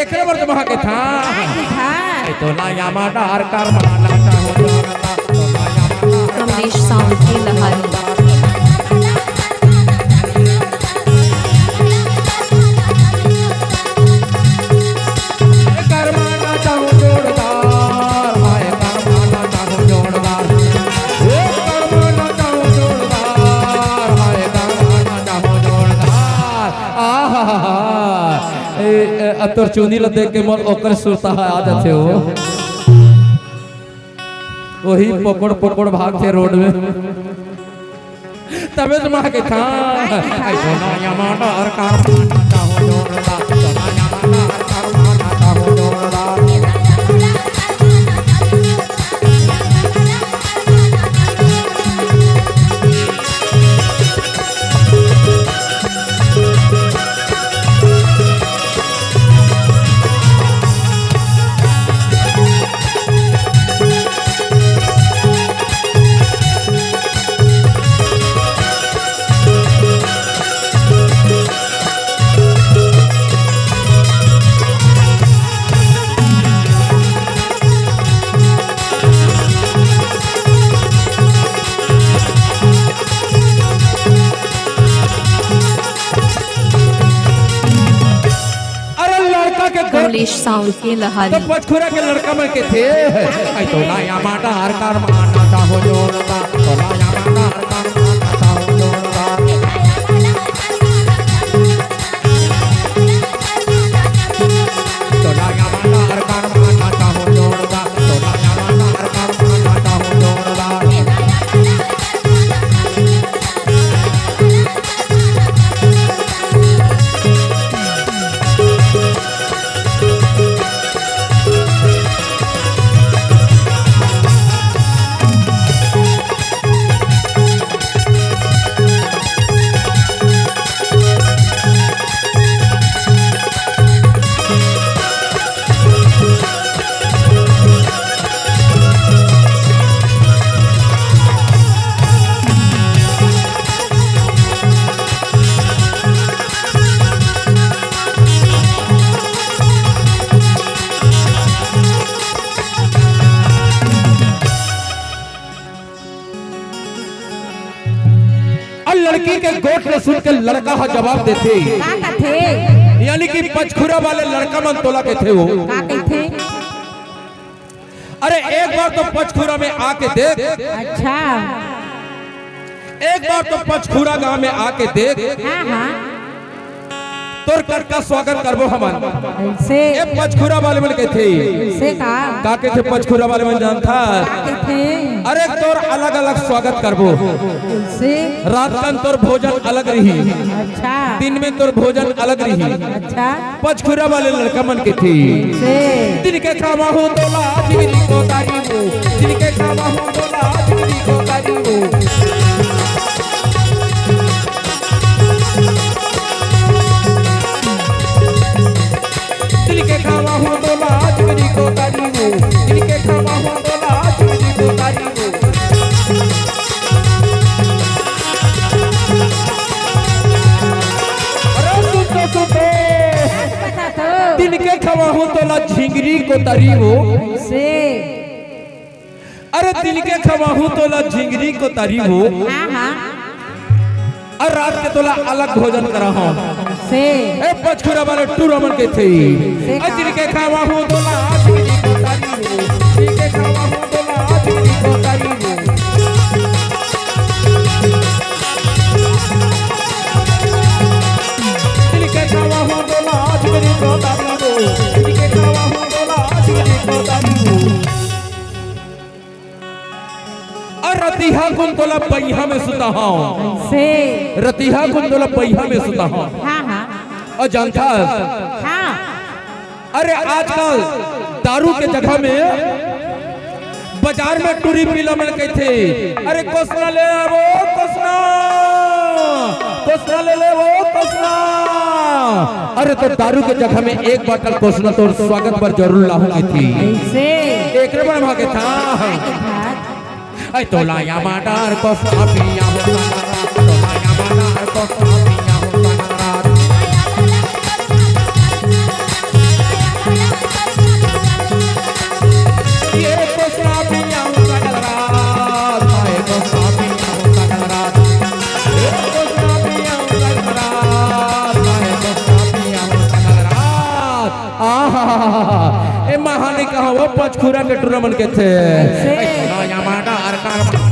एकरे बर तुम्हा के था तो लाया माडार कर माना चाहो तो लाया कमलेश साउंड की लहरी कर माना चाहो जोड़दार हाय कर माना चाहो जोड़दार कर माना चाहो जोड़दार हाय कर माना चाहो जोड़दार आहा तोर चुनी ल देख के मन ओकर सुरता है आ जाते हो वही पकड़ पकड़ भागते रोड में तबे तो मां के था सोना यमाना और कार माना चाहो जोड़दा सोना यमाना और कार माना चाहो जोड़दा कमलेश साउंड की लहरी तो पचखुरा के लड़का में के थे आई तो लाया माटा हर कार माना चाहो जोड़दा तो लाया माटा हर कार माना चाहो जोड़दा तो लाया माटा हर कार माना चाहो जोड़दा तो लाया माटा हर कार माना चाहो जोड़दा लड़की के गोट में सुन के लड़का हा जवाब देते यानी कि पचखुरा वाले लड़का मन तोला के थे वो अरे एक बार तो पचखुरा में आके देख अच्छा एक बार तो पचखुरा गांव में आके देख तोर कर का स्वागत करबो हमन से ए पचखुरा वाले मन के थे से का के थे पचखुरा वाले मन जानता अरे तोर अलग अलग स्वागत करबो से रात का तोर भोजन अलग रही अच्छा दिन में तोर भोजन अलग रही अच्छा पचखुरा वाले लड़का मन के थे से दिन के खावा हो तो लाजगिरी को तारी हो दिन के खावा हो तो लाजगिरी को तारी हो दिन के खावा हो तो लाजगिरी को तारी हो दिन के खावा हो तो लाजगिरी को तारी हो दिन के खवा हो तो ला झिंगरी को तरी हो से अरे दिन के खवा हो तो ला झिंगरी को तरी हो और रात के तोला अलग भोजन करा हो से ए पचखुरा वाले टूरमन के थे दिन के खवा हो तो ला झिंगरी को तरी हो दिन के खवा हो तो ला झिंगरी को तरी हो दिन के खवा हो तो ला झिंगरी को तरी हो दिन के खवा हो तो ला झिंगरी को तरी हो रतिहा कुंतला पहिया में सुता हूँ से रतिहा कुंतला पहिया में सुता हूँ और जानता अरे आजकल दारू के जगह में बाजार में टूरी पीला मिल गई थे अरे कोसना ले वो कोसना कोसना ले वो कोसना अरे तो दारू के जगह में एक बोतल कोसना तो स्वागत पर जरूर लाऊंगी थी से एक रबड़ भागे था आई तो लाया माडार को पिया होता तो लाया माडार को पिया होता आहा ए महानी कहा वो पचखुरा के टूर्नामेंट के थे से नया माडा अरकार